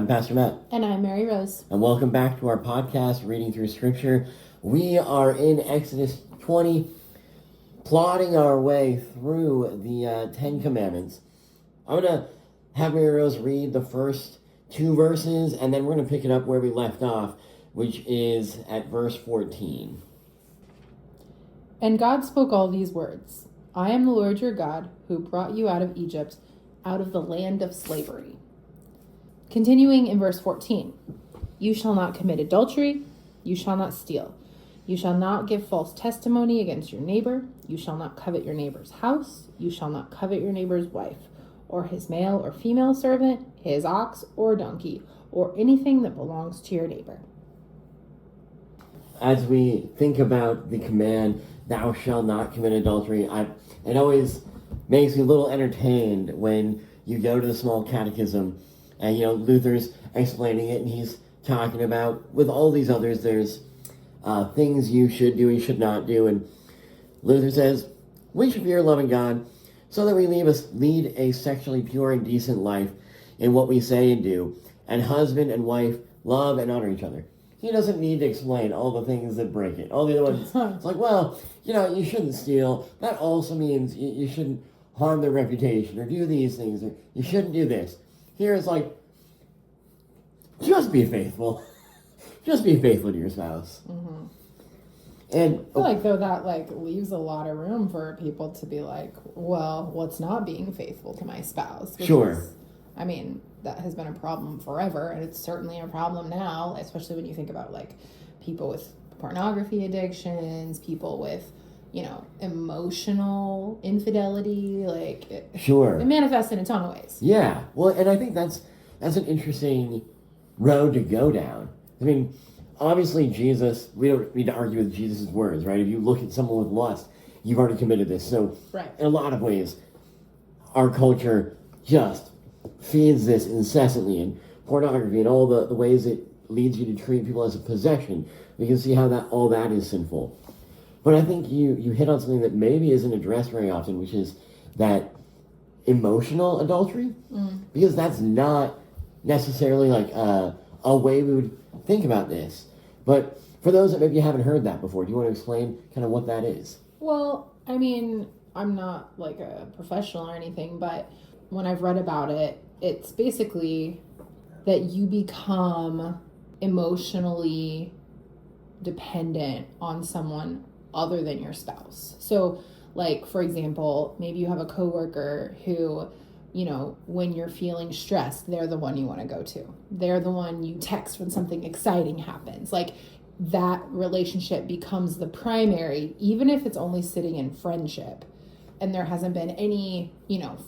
I'm Pastor Matt. And I'm Mary Rose. And welcome back to our podcast, Reading Through Scripture. We are in Exodus 20, plodding our way through the Ten Commandments. I'm going to have Mary Rose read the first two verses, and then we're going to pick it up where we left off, which is at verse 14. And God spoke all these words. I am the Lord your God, who brought you out of Egypt, out of the land of slavery. Continuing in verse 14. You shall not commit adultery. You shall not steal. You shall not give false testimony against your neighbor. You shall not covet your neighbor's house. You shall not covet your neighbor's wife, or his male or female servant, his ox or donkey, or anything that belongs to your neighbor. As we think about the command, thou shalt not commit adultery, it always makes me a little entertained when you go to the small catechism and, Luther's explaining it and he's talking about, with all these others, there's things you should do and should not do. And Luther says, we should fear loving God so that we lead a sexually pure and decent life in what we say and do, and husband and wife love and honor each other. He doesn't need to explain all the things that break it. All the other ones, it's like, well, you shouldn't steal. That also means you shouldn't harm their reputation or do these things, or you shouldn't do this. Here it's like, just be faithful. Just be faithful to your spouse. Mm-hmm. And I feel like, though, that leaves a lot of room for people to be like, well, what's not being faithful to my spouse? Sure. That has been a problem forever, and it's certainly a problem now, especially when you think about people with pornography addictions, people with emotional infidelity. Sure, it manifests in a ton of ways. Yeah, well, and I think that's an interesting road to go down. Obviously Jesus, we don't need to argue with Jesus' words, right? If you look at someone with lust, you've already committed this. So right. In a lot of ways, our culture just feeds this incessantly, and pornography and all the ways it leads you to treat people as a possession. We can see how all that is sinful. But I think you hit on something that maybe isn't addressed very often, which is that emotional adultery, because that's not necessarily a way we would think about this. But for those that maybe haven't heard that before, do you want to explain kind of what that is? Well, I'm not a professional or anything, but when I've read about it, it's basically that you become emotionally dependent on someone other than your spouse. So, for example, maybe you have a coworker who, when you're feeling stressed, they're the one you want to go to. They're the one you text when something exciting happens. That relationship becomes the primary, even if it's only sitting in friendship and there hasn't been any,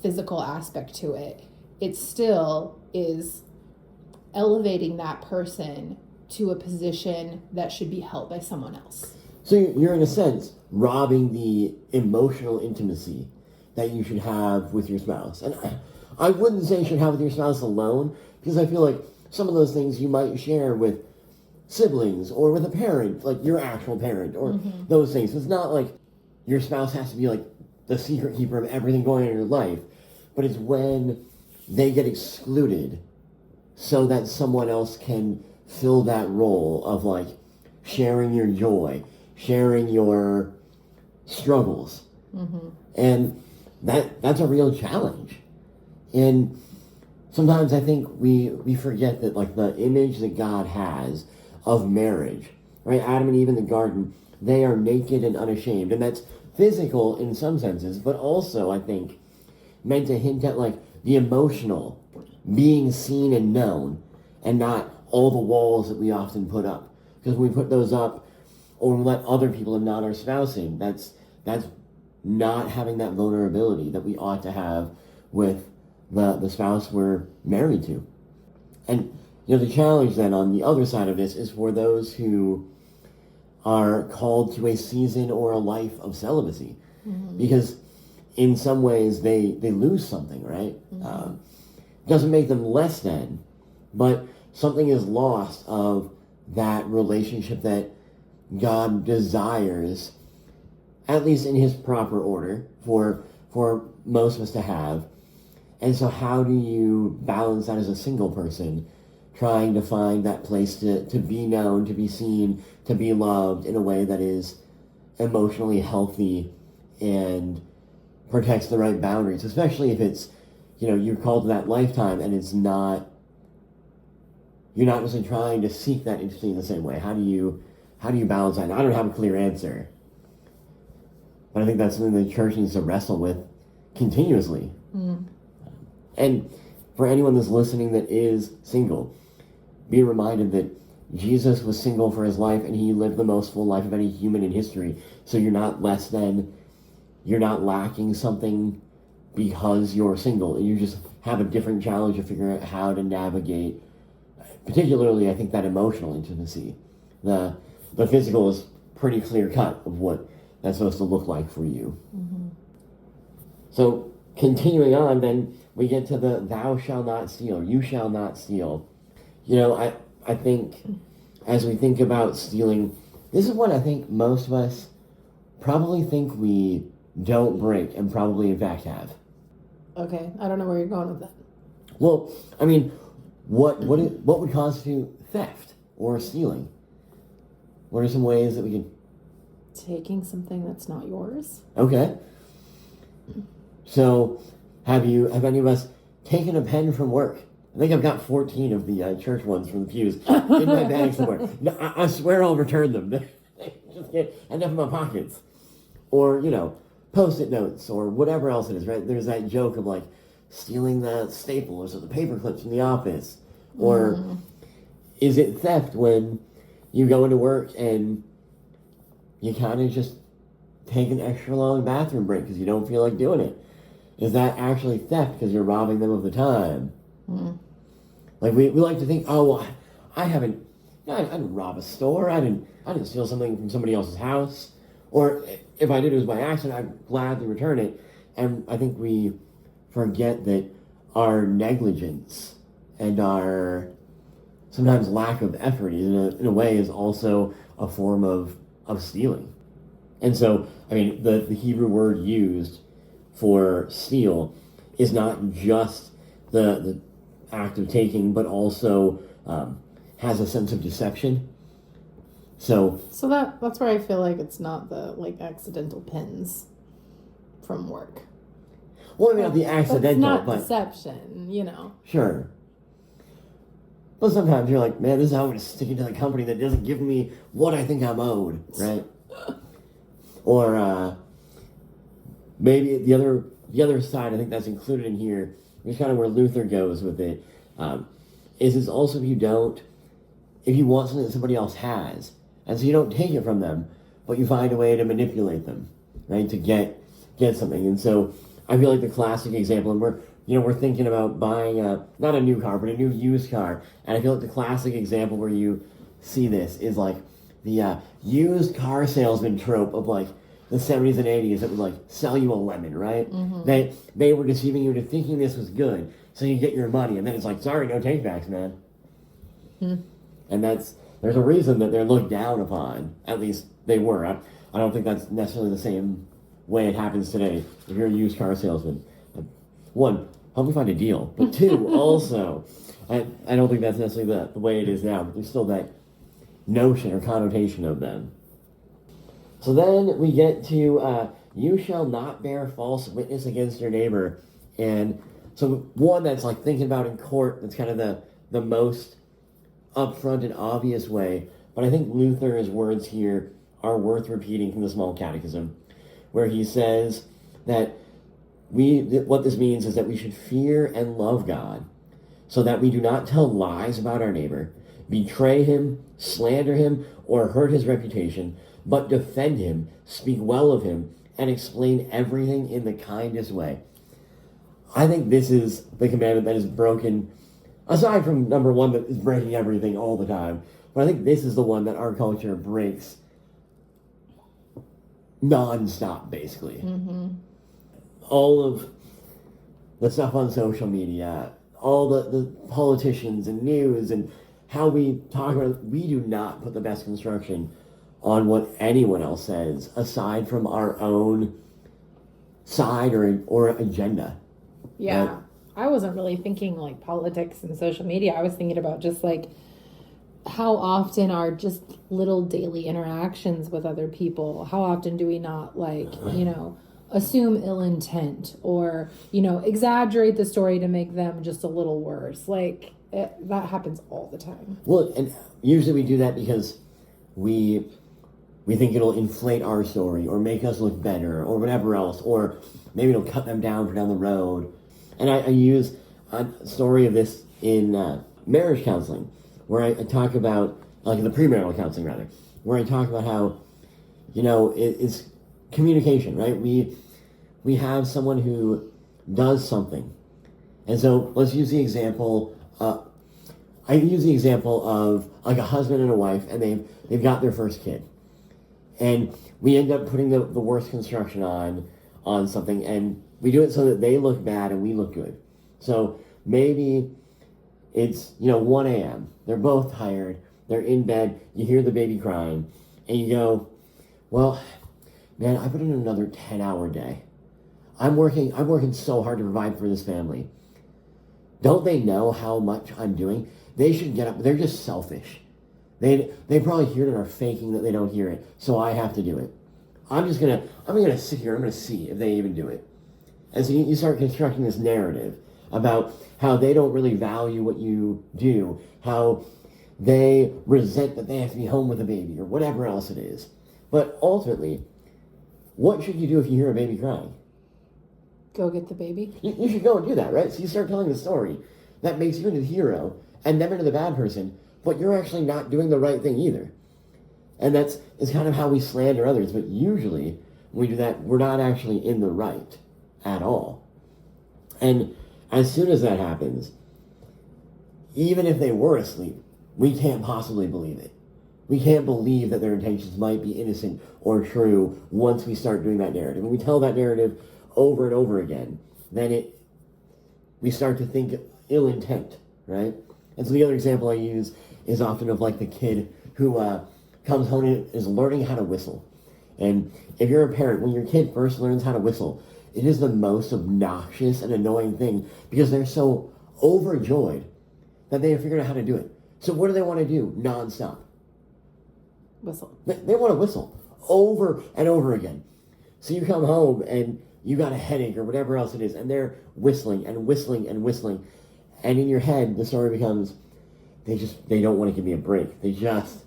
physical aspect to it. It still is elevating that person to a position that should be held by someone else. So you're, in a sense, robbing the emotional intimacy that you should have with your spouse. And I wouldn't say you should have with your spouse alone, because I feel like some of those things you might share with siblings or with a parent, like your actual parent, or those things. It's not like your spouse has to be the secret keeper of everything going on in your life, but it's when they get excluded so that someone else can fill that role of sharing your joy, sharing your struggles. And that's a real challenge. And sometimes I think we forget that the image that God has of marriage, right? Adam and Eve in the garden, they are naked and unashamed. And that's physical in some senses, but also I think meant to hint at the emotional, being seen and known, and not all the walls that we often put up. Because when we put those up, or we let other people and not our spouse in, that's not having that vulnerability that we ought to have with the spouse we're married to. And the challenge then on the other side of this is for those who are called to a season or a life of celibacy. Because in some ways they lose something, right? Doesn't make them less than, but something is lost of that relationship that God desires, at least in his proper order, for most of us to have. And so how do you balance that as a single person, trying to find that place to be known, to be seen, to be loved in a way that is emotionally healthy and protects the right boundaries, especially if it's, you're called to that lifetime and it's not, you're not necessarily trying to seek that intimacy in the same way. How do you balance that? And I don't have a clear answer. But I think that's something the church needs to wrestle with continuously. And for anyone that's listening that is single, be reminded that Jesus was single for his life and he lived the most full life of any human in history. So you're not less than, you're not lacking something because you're single. You just have a different challenge of figuring out how to navigate, particularly I think that emotional intimacy. The physical is pretty clear cut of what that's supposed to look like for you. So continuing on, then we get to the thou shalt not steal, you shall not steal. I think as we think about stealing, this is what I think most of us probably think we don't break and probably in fact have. Okay, I don't know where you're going with that. Well, I mean, what would constitute theft or stealing? What are some ways that we can... Taking something that's not yours. Okay. So, have any of us taken a pen from work? I think I've got 14 of the church ones from the pews in my bag somewhere. No, I swear I'll return them. Just get enough in my pockets. Or, Post-it notes or whatever else it is, right? There's that joke of like stealing the staples or the paper clips from the office. Or is it theft when you go into work and you kind of just take an extra long bathroom break because you don't feel like doing it? Is that actually theft because you're robbing them of the time? Like we like to think, oh, well, I didn't rob a store. I didn't steal something from somebody else's house. Or if I did, it was by accident, I'd gladly return it. And I think we forget that our negligence and our sometimes lack of effort in a way is also a form of stealing. And so, I mean, the Hebrew word used for steal is not just the act of taking, but also has a sense of deception. So that's where I feel like it's not the accidental pins from work. Well, I mean, not the accidental, but deception, Sure. But sometimes you're like, man, this is how I'm going to stick into the company that doesn't give me what I think I'm owed, right? Or maybe the other side, I think that's included in here, which is kind of where Luther goes with it, is it's also if you want something that somebody else has, and so you don't take it from them, but you find a way to manipulate them, right, to get something. And so I feel like the classic example, and we're thinking about buying not a new car, but a new used car, and I feel like the classic example where you see this is like the used car salesman trope of like the 70s and 80s that would like sell you a lemon, right? They were deceiving you into thinking this was good, so you get your money, and then it's like, sorry, no takebacks, man. And there's a reason that they're looked down upon. At least they were. I don't think that's necessarily the same way it happens today. If you're a used car salesman, one, help me find a deal. But two, also, I don't think that's necessarily the way it is now. But there's still that notion or connotation of them. So then we get to you shall not bear false witness against your neighbor. And so one that's like thinking about in court, that's kind of the most upfront and obvious way, but I think Luther's words here are worth repeating from the Small Catechism, where he says that what this means is that we should fear and love God, so that we do not tell lies about our neighbor, betray him, slander him, or hurt his reputation, but defend him, speak well of him, and explain everything in the kindest way. I think this is the commandment that is broken, aside from number one that is breaking everything all the time. But I think this is the one that our culture breaks non-stop, basically. All of the stuff on social media, all the politicians and news and how we talk about it, we do not put the best construction on what anyone else says, aside from our own side or agenda. Yeah. Right? I wasn't really thinking like politics and social media. I was thinking about just like how often are just little daily interactions with other people. How often do we not like, assume ill intent or, exaggerate the story to make them just a little worse. Like that happens all the time. Well, and usually we do that because we think it'll inflate our story or make us look better or whatever else, or maybe it'll cut them down for down the road. And I use a story of this in marriage counseling, where I talk about, like in the premarital counseling rather, where I talk about how, it's communication, right? We have someone who does something. And so let's use the example, I use the example of like a husband and a wife, and they've got their first kid. And we end up putting the worst construction on something, and we do it so that they look bad and we look good. So maybe it's, 1 a.m. They're both tired. They're in bed. You hear the baby crying, and you go, well, man, I put in another 10-hour day. I'm working so hard to provide for this family. Don't they know how much I'm doing? They should get up. They're just selfish. They probably hear it and are faking that they don't hear it, so I have to do it. I'm gonna sit here. I'm gonna see if they even do it. And so you start constructing this narrative about how they don't really value what you do, how they resent that they have to be home with a baby or whatever else it is. But ultimately, what should you do if you hear a baby crying? Go get the baby. You should go and do that, right? So you start telling the story that makes you into the hero and them into the bad person, but you're actually not doing the right thing either. And it's kind of how we slander others, but usually when we do that, we're not actually in the right at all. And as soon as that happens, even if they were asleep, we can't possibly believe it. We can't believe that their intentions might be innocent or true once we start doing that narrative. When we tell that narrative over and over again, then we start to think ill intent, right? And so the other example I use is often of like the kid who comes home and is learning how to whistle. And if you're a parent, when your kid first learns how to whistle, it is the most obnoxious and annoying thing because they're so overjoyed that they have figured out how to do it. So what do they want to do nonstop? Whistle. They want to whistle over and over again. So you come home and you got a headache or whatever else it is, and they're whistling and whistling and whistling. And in your head, the story becomes, they don't want to give me a break. They just,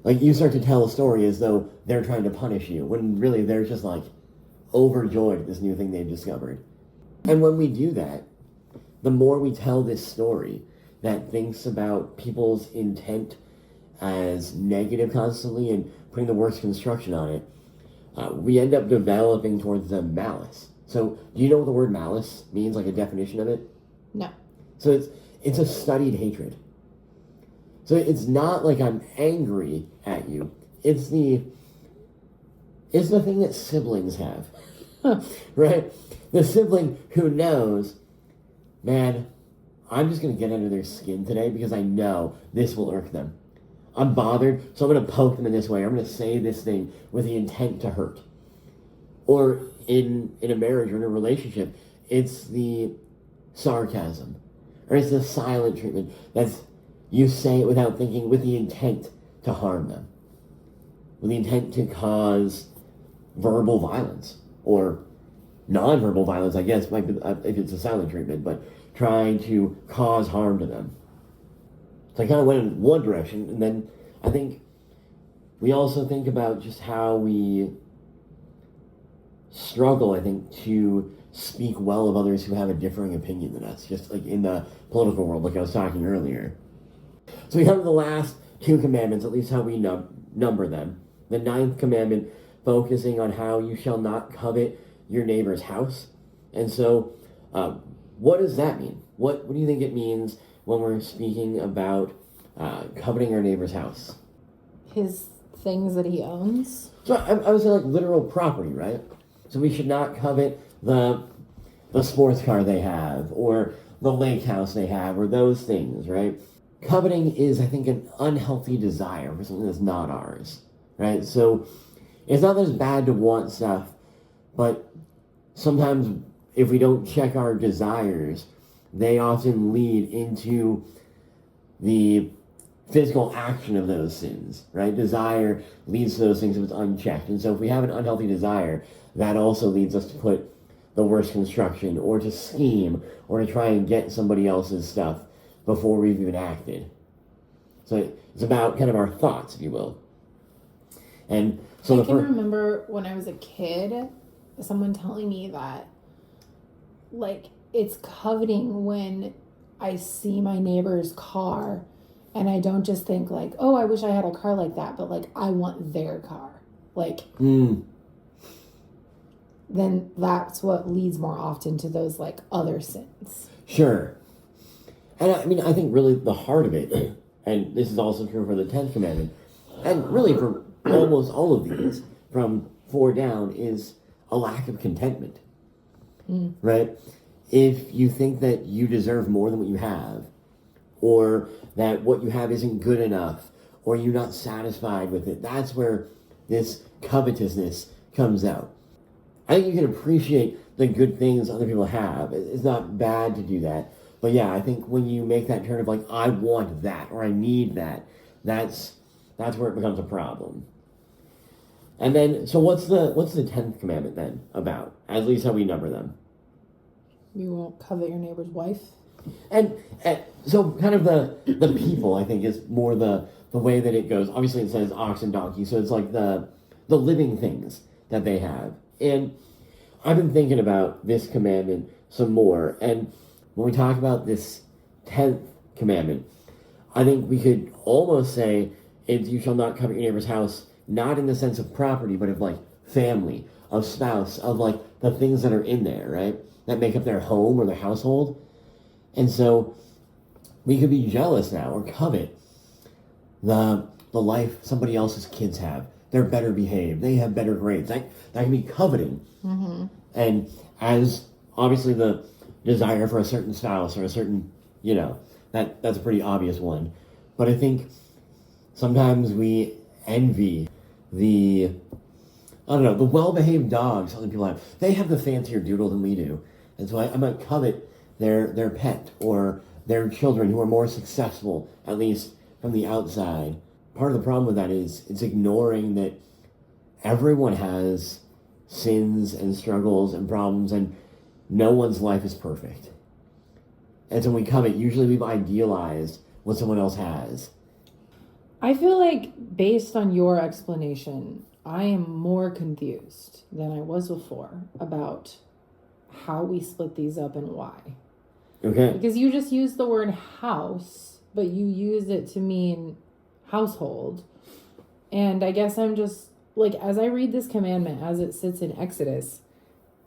like, you start to tell a story as though they're trying to punish you, when really they're just, like, overjoyed at this new thing they've discovered. And when we do that, the more we tell this story that thinks about people's intent as negative constantly and putting the worst construction on it, we end up developing towards the malice. So, do you know what the word malice means, like a definition of it? No. So it's a studied hatred. So it's not like I'm angry at you. It's the thing that siblings have, right? The sibling who knows, man, I'm just going to get under their skin today because I know this will irk them. I'm bothered, so I'm going to poke them in this way. I'm going to say this thing with the intent to hurt. Or in a marriage or in a relationship, it's the sarcasm. Or it's the silent treatment. That's, you say it without thinking, with the intent to harm them. With the intent to cause verbal violence. Or non-verbal violence, I guess, might be, if it's a silent treatment, but trying to cause harm to them. So I kind of went in one direction, and then I think we also think about just how we struggle, I think, to speak well of others who have a differing opinion than us, just like in the political world, like I was talking earlier. So we have the last two commandments, at least how we number them. The 9th commandment, focusing on how you shall not covet your neighbor's house. And so, what does that mean? What do you think it means when we're speaking about coveting our neighbor's house? His things that he owns? So I would say like literal property, right? So we should not covet the sports car they have, or the lake house they have, or those things, right? Coveting is, I think, an unhealthy desire for something that's not ours, right? So it's not that it's bad to want stuff, but sometimes if we don't check our desires, they often lead into the physical action of those sins, right? Desire leads to those things if it's unchecked. And so if we have an unhealthy desire, that also leads us to put the worst construction or to scheme or to try and get somebody else's stuff before we've even acted. So it's about kind of our thoughts, if you will. And so I can remember when I was a kid, someone telling me that, like, it's coveting when I see my neighbor's car and I don't just think like, oh, I wish I had a car like that, but like, I want their car. Like, then that's what leads more often to those like other sins. Sure. And I mean, I think really the heart of it, and this is also true for the 10th commandment, and really for almost all of these, from 4 down, is a lack of contentment. Right? If you think that you deserve more than what you have, or that what you have isn't good enough, or you're not satisfied with it, that's where this covetousness comes out. I think you can appreciate the good things other people have. It's not bad to do that. But yeah, I think when you make that turn of like, I want that, or I need that, that's where it becomes a problem. And then, so what's the 10th commandment then about? At least how we number them. You won't covet your neighbor's wife. And so kind of the people, I think, is more the way that it goes. Obviously it says ox and donkey, so it's like the living things that they have. And I've been thinking about this commandment some more. And when we talk about this 10th commandment, I think we could almost say it's you shall not covet your neighbor's house, not in the sense of property, but of like family, of spouse, of like the things that are in there, right? That make up their home or their household. And so we could be jealous now or covet the life somebody else's kids have. They're better behaved. They have better grades. That can be coveting. Mm-hmm. And as obviously the desire for a certain spouse or a certain, that's a pretty obvious one. But I think sometimes we envy the well-behaved dogs other people have. They have the fancier doodle than we do. And so I might covet their pet or their children who are more successful, at least from the outside. Part of the problem with that is it's ignoring that everyone has sins and struggles and problems, and no one's life is perfect. And so when we covet, usually we've idealized what someone else has. I feel like based on your explanation, I am more confused than I was before about how we split these up and why. Okay. Because you just use the word house, but you use it to mean household. And I guess I'm just, like, as I read this commandment, as it sits in Exodus,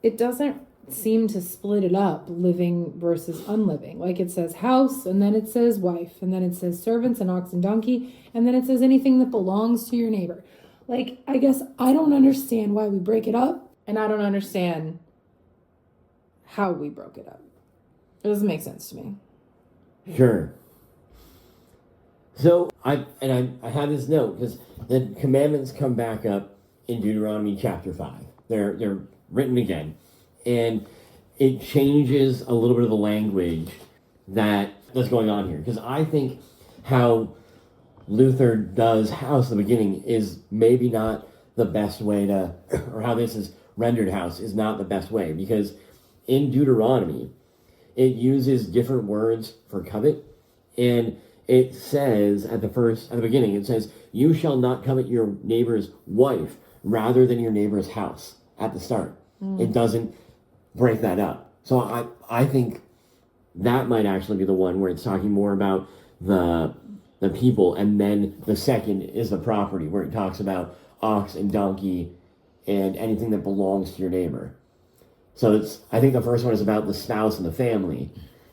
it doesn't seem to split it up, living versus unliving. Like, it says house, and then it says wife, and then it says servants and ox and donkey, and then it says anything that belongs to your neighbor. Like, I guess I don't understand why we break it up, and I don't understand how we broke it up. It doesn't make sense to me. Sure. So I had this note because the commandments come back up in Deuteronomy chapter 5. They're written again, and it changes a little bit of the language that's going on here. Because I think how Luther does house in the beginning is maybe not the best way to, or how this is rendered house is not the best way, because in Deuteronomy it uses different words for covet, and it says at the beginning, it says, you shall not covet your neighbor's wife rather than your neighbor's house at the start. It doesn't break that up. So I think that might actually be the one where it's talking more about the people, and then the second is the property, where it talks about ox and donkey and anything that belongs to your neighbor. So I think the first one is about the spouse and the family,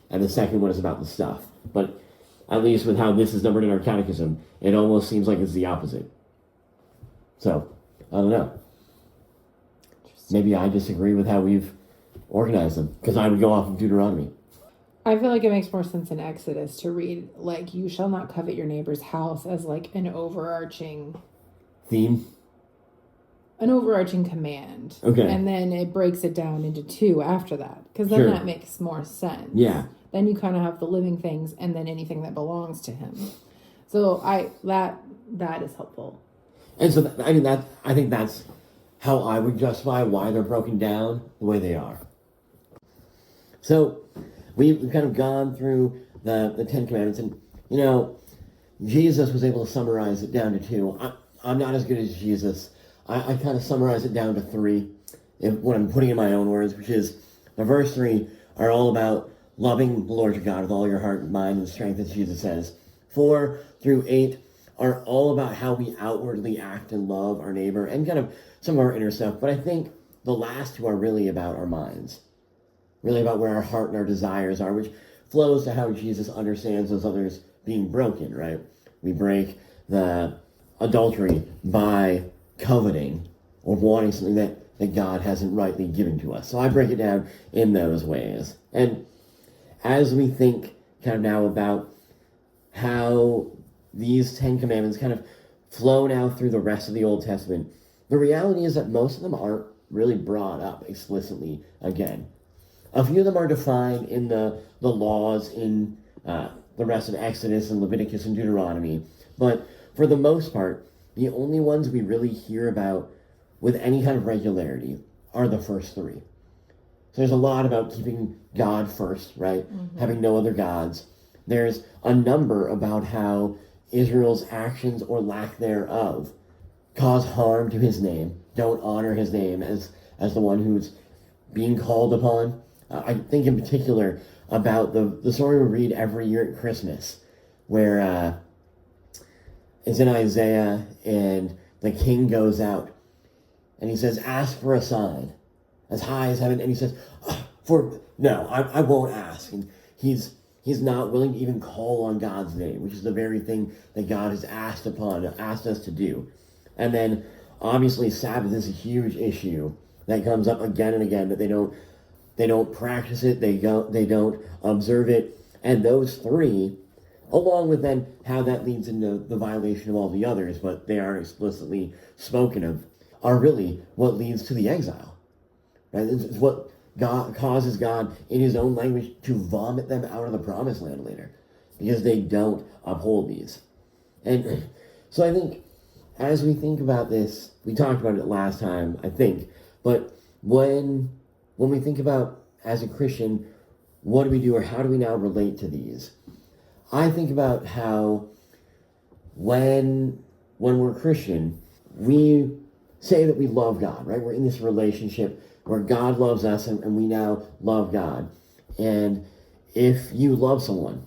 and the second one is about the stuff. But at least with how this is numbered in our catechism, it almost seems like it's the opposite. So, I don't know. Maybe I disagree with how we've organized them, because I would go off of Deuteronomy. I feel like it makes more sense in Exodus to read, like, you shall not covet your neighbor's house as, like, an overarching theme. an overarching command. Okay. And then it breaks it down into 2 after that. Because then Sure. that makes more sense. Yeah. Then you kind of have the living things and then anything that belongs to him. So that is helpful. And so, I think that's how I would justify why they're broken down the way they are. So, we've kind of gone through the Ten Commandments, and, Jesus was able to summarize it down to 2. I'm not as good as Jesus. I kind of summarize it down to 3, when I'm putting in my own words, which is the verse 3 are all about loving the Lord your God with all your heart, mind, and strength, as Jesus says. 4 through 8 are all about how we outwardly act and love our neighbor and kind of some of our inner stuff. But I think the last 2 are really about our minds, really about where our heart and our desires are, which flows to how Jesus understands those others being broken, right? We break the adultery by coveting or wanting something that God hasn't rightly given to us. So I break it down in those ways. And as we think kind of now about how these 10 commandments kind of flow now through the rest of the Old Testament, the reality is that most of them aren't really brought up explicitly again. A few of them are defined in the laws in the rest of Exodus and Leviticus and Deuteronomy, but for the most part, the only ones we really hear about with any kind of regularity are the first 3. So there's a lot about keeping God first, right? Mm-hmm. Having no other gods. There's a number about how Israel's actions or lack thereof cause harm to his name, don't honor his name as the one who's being called upon. I think in particular about the story we read every year at Christmas, where it's in Isaiah, and the king goes out, and he says, ask for a sign as high as heaven, and he says, I won't ask. And he's not willing to even call on God's name, which is the very thing that God has asked us to do. And then, obviously, Sabbath is a huge issue that comes up again and again, that they don't practice it, they don't observe it, and those 3, along with then how that leads into the violation of all the others, but they aren't explicitly spoken of, are really what leads to the exile. Right? It's what God causes God in his own language to vomit them out of the promised land later, because they don't uphold these. And so I think as we think about this, we talked about it last time, I think, but when we think about, as a Christian, what do we do, or how do we now relate to these? I think about how when we're Christian, we say that we love God, right? We're in this relationship where God loves us and we now love God. And if you love someone,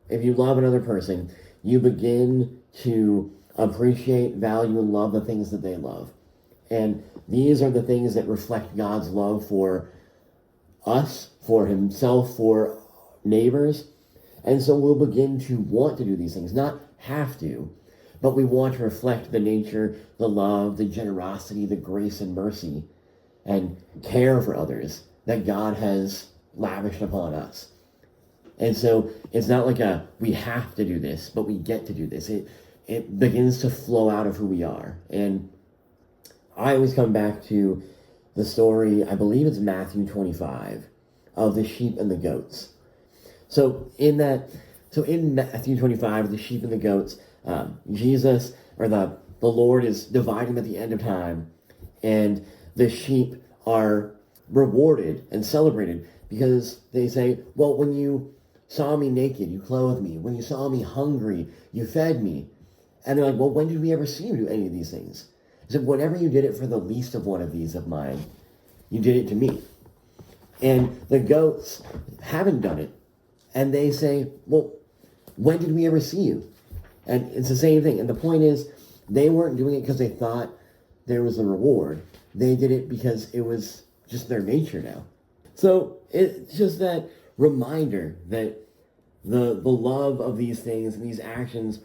if you love another person, you begin to appreciate, value, and love the things that they love. And these are the things that reflect God's love for us, for himself, for neighbors. And so we'll begin to want to do these things, not have to, but we want to reflect the nature, the love, the generosity, the grace and mercy, and care for others that God has lavished upon us. And so it's not like we have to do this, but we get to do this. It begins to flow out of who we are. And I always come back to the story, I believe it's Matthew 25, of the sheep and the goats. So in Matthew 25, the sheep and the goats, Jesus, or the Lord, is dividing them at the end of time, and the sheep are rewarded and celebrated because they say, well, when you saw me naked, you clothed me. When you saw me hungry, you fed me. And they're like, well, when did we ever see you do any of these things? He said, whenever you did it for the least of one of these of mine, you did it to me. And the goats haven't done it. And they say, well, when did we ever see you? And it's the same thing. And the point is, they weren't doing it because they thought there was a reward. They did it because it was just their nature now. So it's just that reminder that the love of these things and these actions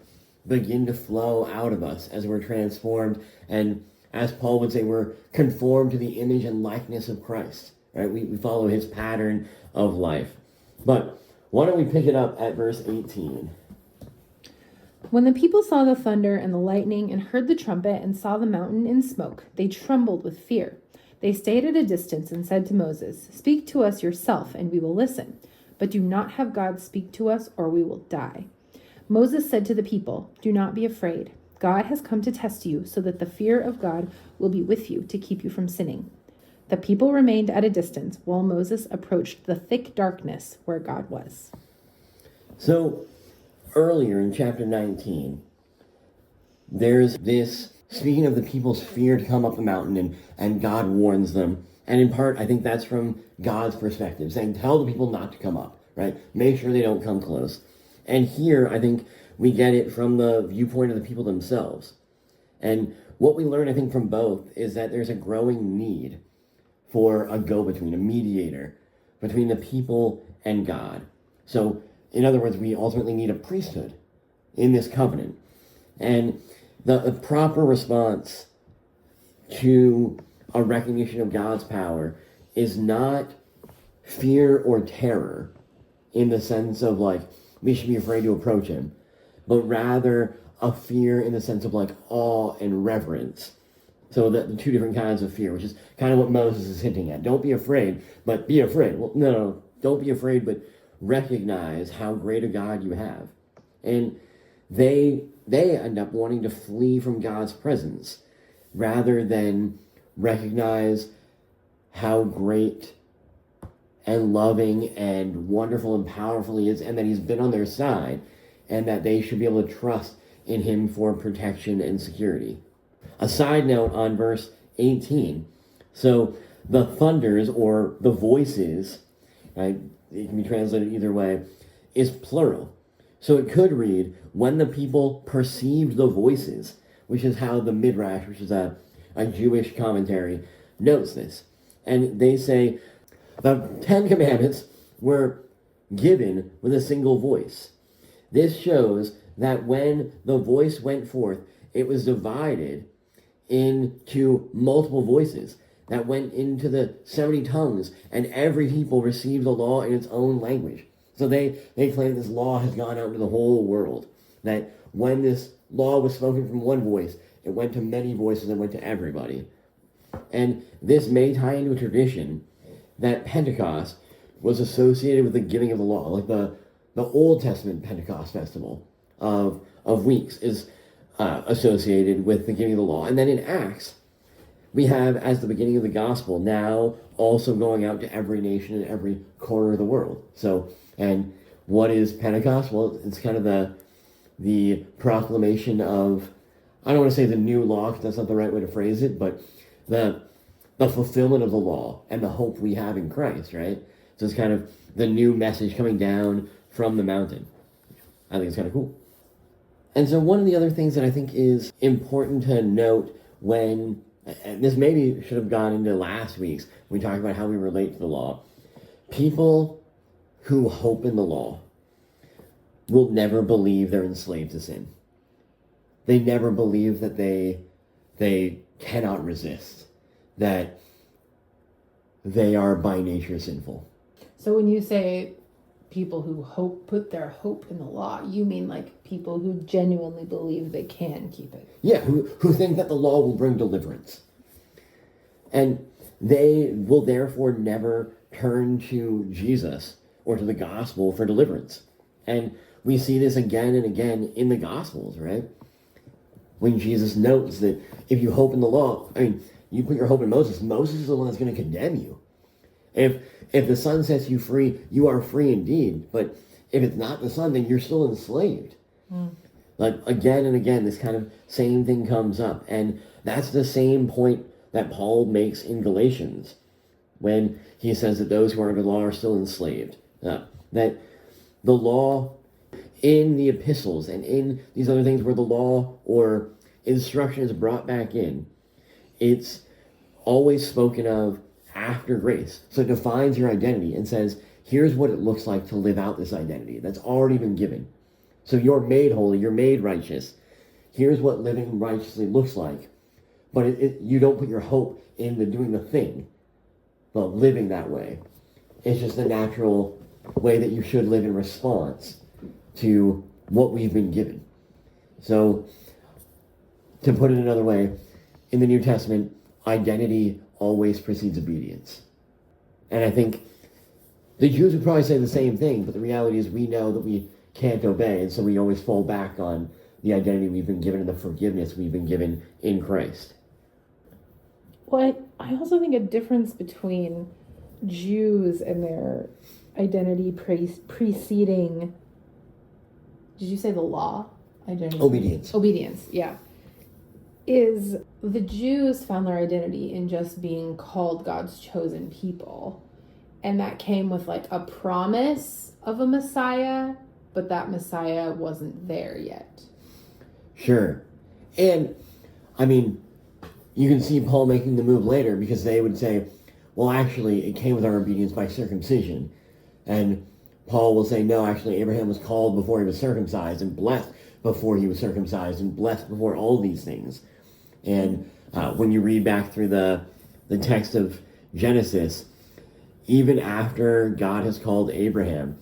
begin to flow out of us as we're transformed. And as Paul would say, we're conformed to the image and likeness of Christ. Right? We follow his pattern of life. But why don't we pick it up at verse 18? When the people saw the thunder and the lightning and heard the trumpet and saw the mountain in smoke, they trembled with fear. They stayed at a distance and said to Moses, "Speak to us yourself, and we will listen. But do not have God speak to us, or we will die." Moses said to the people, "Do not be afraid. God has come to test you, so that the fear of God will be with you to keep you from sinning." The people remained at a distance while Moses approached the thick darkness where God was. So, earlier in chapter 19, there's this speaking of the people's fear to come up the mountain, and God warns them. And in part, I think that's from God's perspective, saying, tell the people not to come up, right? Make sure they don't come close. And here, I think we get it from the viewpoint of the people themselves. And what we learn, I think, from both is that there's a growing need for a go-between, a mediator between the people and God. So, in other words, we ultimately need a priesthood in this covenant. And the proper response to a recognition of God's power is not fear or terror in the sense of like, we should be afraid to approach him, but rather a fear in the sense of like awe and reverence. So the two different kinds of fear, which is kind of what Moses is hinting at. Don't be afraid, but be afraid. Well, no, don't be afraid, but recognize how great a God you have. And they end up wanting to flee from God's presence rather than recognize how great and loving and wonderful and powerful he is, and that he's been on their side, and that they should be able to trust in him for protection and security. A side note on verse 18. So the thunders, or the voices, right, it can be translated either way, is plural. So it could read, when the people perceived the voices, which is how the Midrash, which is a Jewish commentary, notes this. And they say, the Ten Commandments were given with a single voice. This shows that when the voice went forth, it was divided into multiple voices that went into the 70 tongues, and every people received the law in its own language. So they claim this law has gone out into the whole world, that when this law was spoken from one voice, it went to many voices and went to everybody. And this may tie into a tradition that Pentecost was associated with the giving of the law, like the Old Testament Pentecost festival of weeks is associated with the giving of the law. And then in Acts, we have, as the beginning of the gospel, now also going out to every nation and every corner of the world. So, and what is Pentecost? Well, it's kind of the proclamation of, I don't want to say the new law, because that's not the right way to phrase it, but the fulfillment of the law and the hope we have in Christ, right? So it's kind of the new message coming down from the mountain. I think it's kind of cool. And so one of the other things that I think is important to note when, and this maybe should have gone into last week's, when we talked about how we relate to the law, people who hope in the law will never believe they're enslaved to sin. They never believe that they cannot resist, that they are by nature sinful. So when you say people who put their hope in the law, you mean like people who genuinely believe they can keep it? Yeah, who think that the law will bring deliverance. And they will therefore never turn to Jesus or to the gospel for deliverance. And we see this again and again in the Gospels, right? When Jesus notes that if you hope in the law, I mean, you put your hope in Moses, Moses is the one that's going to condemn you. If the Son sets you free, you are free indeed. But if it's not the Son, then you're still enslaved. Like, again and again, this kind of same thing comes up. And that's the same point that Paul makes in Galatians when he says that those who are under the law are still enslaved. That the law in the epistles and in these other things where the law or instruction is brought back in, it's always spoken of after grace. So it defines your identity and says, here's what it looks like to live out this identity that's already been given. So you're made holy, you're made righteous. Here's what living righteously looks like. But you don't put your hope in doing the thing, but living that way. It's just the natural way that you should live in response to what we've been given. So, to put it another way, in the New Testament, identity always precedes obedience. And I think the Jews would probably say the same thing, but the reality is we know that we can't obey, and so we always fall back on the identity we've been given and the forgiveness we've been given in Christ. Well, I also think a difference between Jews and their identity preceding, did you say the law? Identity. Obedience, yeah. Is the Jews found their identity in just being called God's chosen people. And that came with like a promise of a Messiah, but that Messiah wasn't there yet. Sure. And, I mean, you can see Paul making the move later because they would say, well, actually, it came with our obedience by circumcision. And Paul will say, no, actually, Abraham was called before he was circumcised and blessed before he was circumcised and blessed before all these things. And when you read back through the text of Genesis, even after God has called Abraham,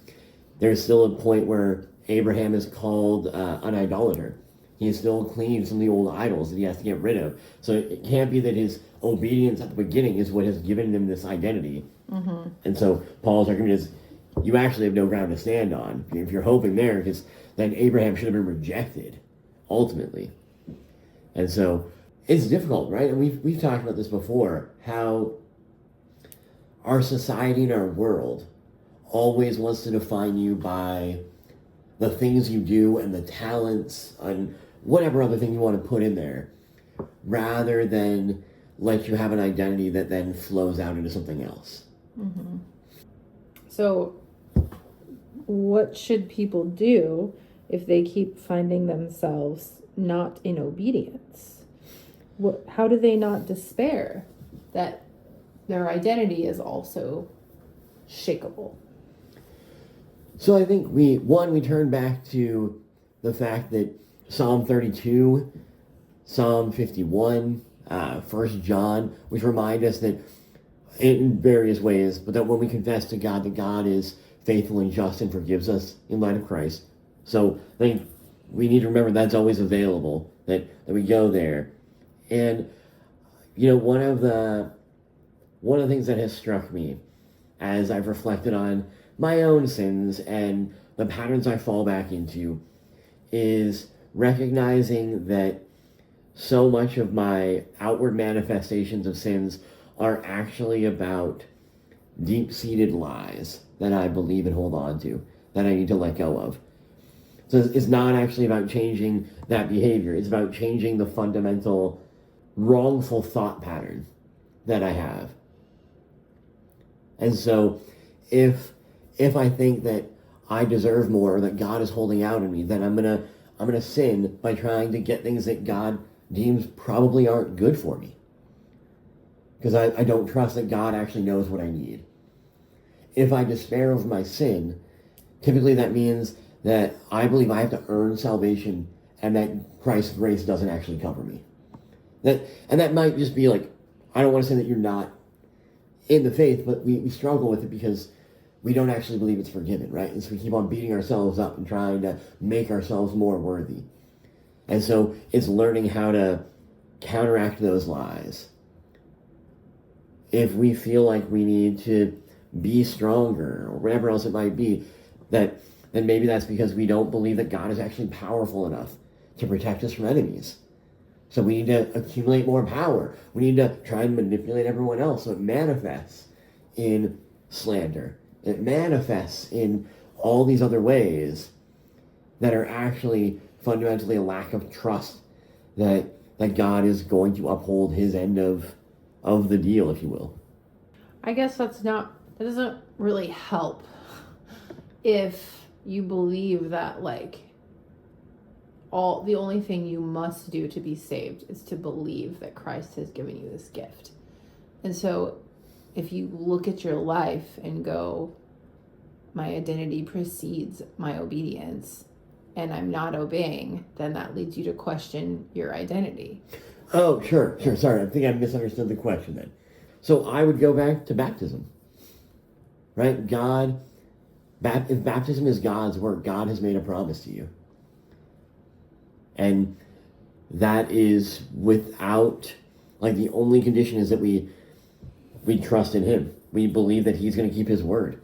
there's still a point where Abraham is called an idolater. He is still clean from the old idols that he has to get rid of. So it can't be that his obedience at the beginning is what has given him this identity. Mm-hmm. And so Paul's argument is, you actually have no ground to stand on. If you're hoping there, because then Abraham should have been rejected, ultimately. And so it's difficult, right? And we've talked about this before, how our society and our world always wants to define you by the things you do and the talents and whatever other thing you want to put in there, rather than let you have an identity that then flows out into something else. Mm-hmm. So what should people do if they keep finding themselves not in obedience? How do they not despair that their identity is also shakeable? So I think we turn back to the fact that Psalm 32, Psalm 51, 1 John, which remind us that in various ways, but that when we confess to God that God is faithful and just and forgives us in light of Christ. So I think we need to remember that's always available, that we go there. And, you know, one of the things that has struck me as I've reflected on my own sins and the patterns I fall back into is recognizing that so much of my outward manifestations of sins are actually about deep-seated lies that I believe and hold on to, that I need to let go of. So it's not actually about changing that behavior. It's about changing the fundamental wrongful thought pattern that I have. And so if I think that I deserve more or that God is holding out on me, then I'm gonna sin by trying to get things that God deems probably aren't good for me. Because I don't trust that God actually knows what I need. If I despair of my sin, typically that means that I believe I have to earn salvation and that Christ's grace doesn't actually cover me. That might just be like, I don't want to say that you're not in the faith, but we struggle with it because we don't actually believe it's forgiven, right? And so we keep on beating ourselves up and trying to make ourselves more worthy. And so it's learning how to counteract those lies. If we feel like we need to be stronger or whatever else it might be, then maybe that's because we don't believe that God is actually powerful enough to protect us from enemies. So we need to accumulate more power. We need to try and manipulate everyone else so it manifests in slander. It manifests in all these other ways that are actually fundamentally a lack of trust that God is going to uphold his end of the deal, if you will. I guess that doesn't really help if you believe that the only thing you must do to be saved is to believe that Christ has given you this gift. And so if you look at your life and go, my identity precedes my obedience, and I'm not obeying, then that leads you to question your identity. Oh, sure. Sorry, I think I misunderstood the question then. So I would go back to baptism, right? If baptism is God's work, God has made a promise to you. And that is without, like, the only condition is that we trust in him. We believe that he's going to keep his word.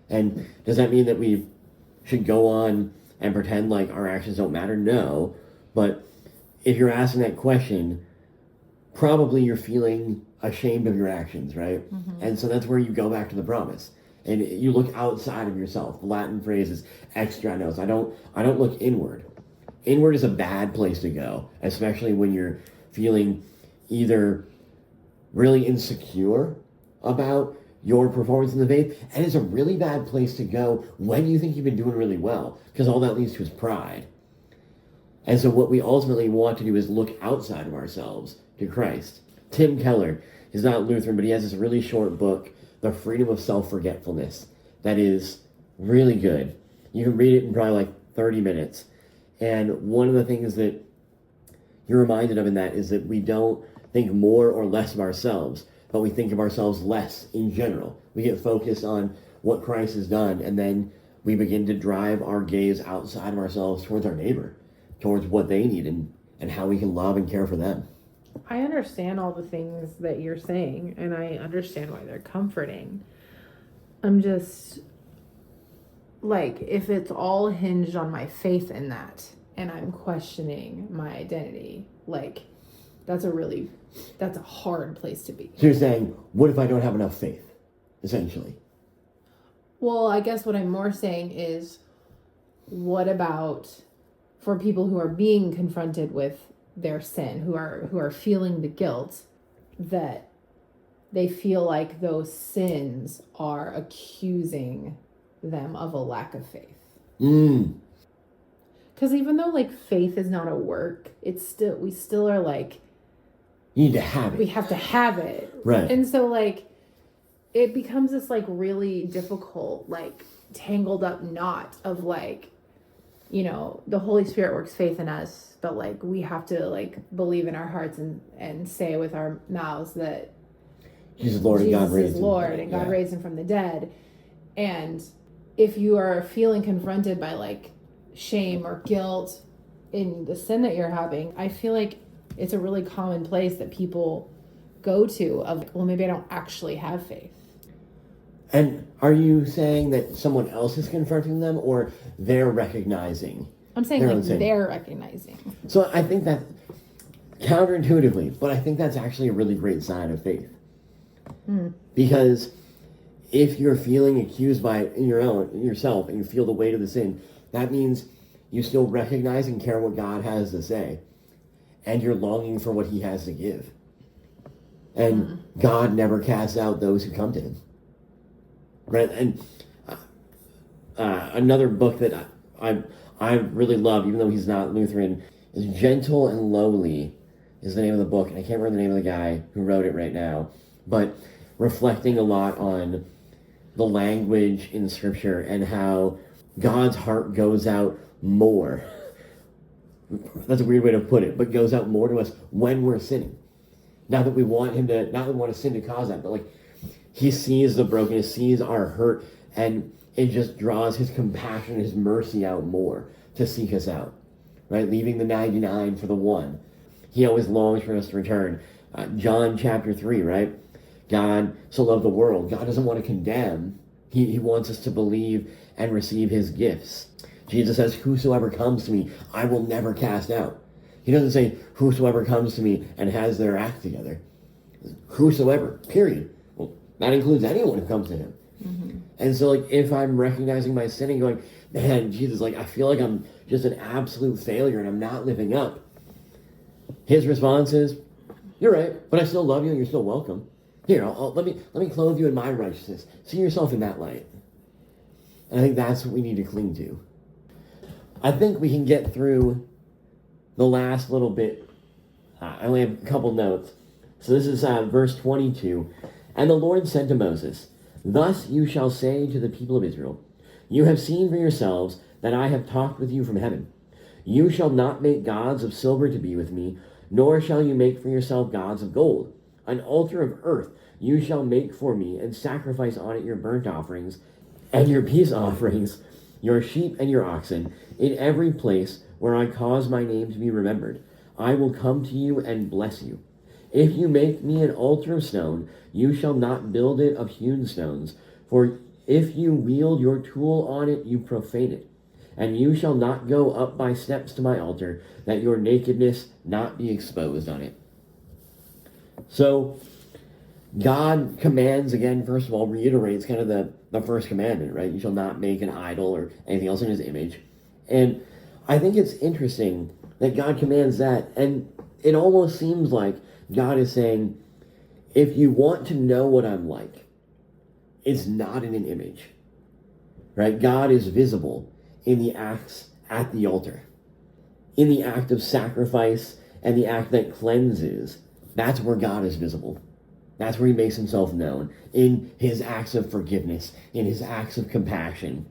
And does that mean that we should go on and pretend like our actions don't matter? No. But if you're asking that question, probably you're feeling ashamed of your actions, right? Mm-hmm. And so that's where you go back to the promise. And you look outside of yourself. The Latin phrase is extra nos. I don't look inward. Inward is a bad place to go, especially when you're feeling either really insecure about your performance in the faith, and it's a really bad place to go when you think you've been doing really well, because all that leads to is pride. And so what we ultimately want to do is look outside of ourselves to Christ. Tim Keller is not Lutheran, but he has this really short book, The Freedom of Self-Forgetfulness, that is really good. You can read it in probably like 30 minutes. And one of the things that you're reminded of in that is that we don't think more or less of ourselves, but we think of ourselves less in general. We get focused on what Christ has done, and then we begin to drive our gaze outside of ourselves towards our neighbor, towards what they need and how we can love and care for them. I understand all the things that you're saying, and I understand why they're comforting. I'm just, like, if it's all hinged on my faith in that, and I'm questioning my identity, like, that's a hard place to be. So you're saying, what if I don't have enough faith, essentially? Well, I guess what I'm more saying is, what about for people who are being confronted with their sin, who are feeling the guilt, that they feel like those sins are accusing them of a lack of faith. Because even though, like, faith is not a work, we still are like, you need to have it. We have to have it. Right. And so, like, it becomes this, like, really difficult, like, tangled up knot of, like, you know, the Holy Spirit works faith in us, but, like, we have to, like, believe in our hearts and say with our mouths that Jesus is Lord and God raised him. Lord and God raised him from the dead. And if you are feeling confronted by, like, shame or guilt in the sin that you're having, I feel like it's a really common place that people go to of, well, maybe I don't actually have faith. And are you saying that someone else is confronting them, or they're recognizing? I'm saying, like, they're recognizing. So I think that counterintuitively, but I think that's actually a really great sign of faith. Because if you're feeling accused by yourself and you feel the weight of the sin, that means you still recognize and care what God has to say, and you're longing for what he has to give. And God never casts out those who come to him. Right? And another book that I really love, even though he's not Lutheran, is Gentle and Lowly is the name of the book. And I can't remember the name of the guy who wrote it right now. But reflecting a lot on the language in Scripture and how God's heart goes out more. That's a weird way to put it, but goes out more to us when we're sinning. Not that we want him to, not that we want sin to cause that, but like he sees the brokenness, sees our hurt, and it just draws his compassion and his mercy out more to seek us out, right? Leaving the 99 for the one. He always longs for us to return. John chapter 3, right? God so loved the world. God doesn't want to condemn. He wants us to believe and receive his gifts. Jesus says, whosoever comes to me, I will never cast out. He doesn't say, whosoever comes to me and has their act together. Whosoever, period. Well, that includes anyone who comes to him. Mm-hmm. And so, like, if I'm recognizing my sin and going, man, Jesus, like, I feel like I'm just an absolute failure and I'm not living up. His response is, you're right, but I still love you and you're still welcome. Here, let me clothe you in my righteousness. See yourself in that light. And I think that's what we need to cling to. I think we can get through the last little bit. I only have a couple notes. So this is verse 22. And the Lord said to Moses, thus you shall say to the people of Israel, you have seen for yourselves that I have talked with you from heaven. You shall not make gods of silver to be with me, nor shall you make for yourself gods of gold. An altar of earth you shall make for me, and sacrifice on it your burnt offerings and your peace offerings, your sheep and your oxen, in every place where I cause my name to be remembered. I will come to you and bless you. If you make me an altar of stone, you shall not build it of hewn stones. For if you wield your tool on it, you profane it. And you shall not go up by steps to my altar, that your nakedness not be exposed on it. So, God commands, again, first of all, reiterates kind of the first commandment, right? You shall not make an idol or anything else in his image. And I think it's interesting that God commands that, and it almost seems like God is saying, if you want to know what I'm like, it's not in an image, right? God is visible in the acts at the altar, in the act of sacrifice and the act that cleanses. That's where God is visible. That's where he makes himself known, in his acts of forgiveness, in his acts of compassion.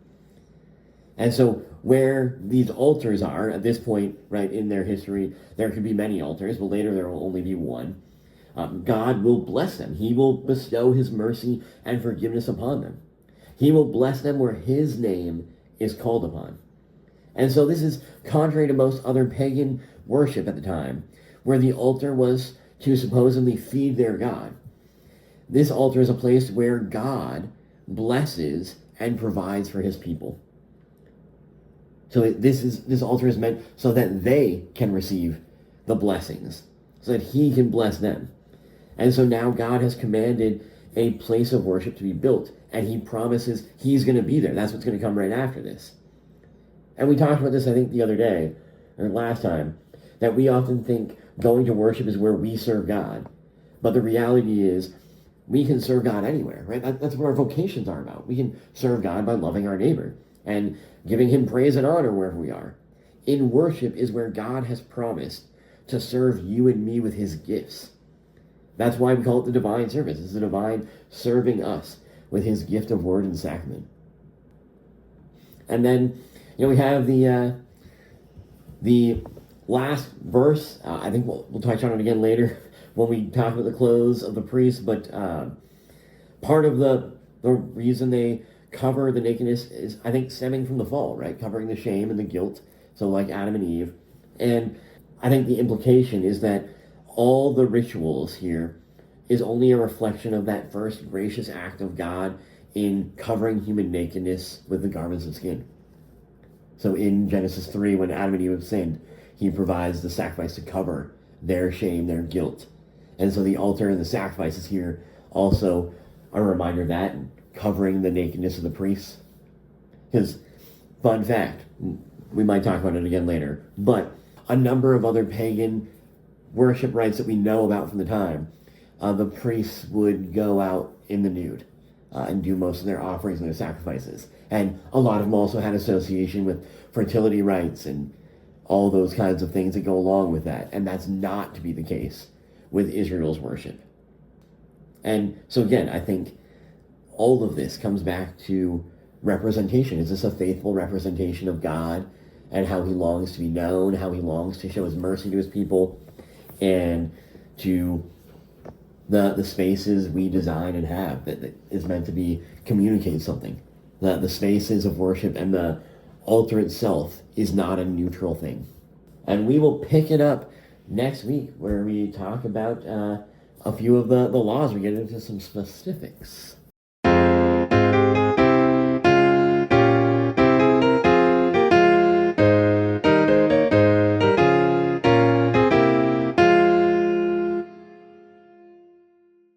And so where these altars are, at this point, right, in their history, there could be many altars, but later there will only be one. God will bless them. He will bestow his mercy and forgiveness upon them. He will bless them where his name is called upon. And so this is contrary to most other pagan worship at the time, where the altar was to supposedly feed their god. This altar is a place where God blesses and provides for his people. So this altar is meant so that they can receive the blessings, so that he can bless them. And so now God has commanded a place of worship to be built, and he promises he's going to be there. That's what's going to come right after this. And we talked about this, I think, the other day, or last time, that we often think going to worship is where we serve God. But the reality is, we can serve God anywhere, right? That's what our vocations are about. We can serve God by loving our neighbor and giving him praise and honor wherever we are. In worship is where God has promised to serve you and me with his gifts. That's why we call it the divine service. It's the divine serving us with his gift of word and sacrament. And then, we have the last verse. I think we'll touch on it again later when we talk about the clothes of the priests. But part of the reason they cover the nakedness is, I think, stemming from the fall, right? Covering the shame and the guilt. So like Adam and Eve. And I think the implication is that all the rituals here is only a reflection of that first gracious act of God in covering human nakedness with the garments of skin. So in Genesis 3, when Adam and Eve have sinned, he provides the sacrifice to cover their shame, their guilt. And so the altar and the sacrifices here also are a reminder of that, and covering the nakedness of the priests. Because, fun fact, we might talk about it again later, but a number of other pagan worship rites that we know about from the time, the priests would go out in the nude and do most of their offerings and their sacrifices. And a lot of them also had association with fertility rites and all those kinds of things that go along with that. And that's not to be the case with Israel's worship. And so again, I think all of this comes back to representation. Is this a faithful representation of God and how he longs to be known, how he longs to show his mercy to his people, and to the spaces we design and have that is meant to be communicate something. The spaces of worship and the altar itself is not a neutral thing. And we will pick it up next week where we talk about a few of the laws. We get into some specifics.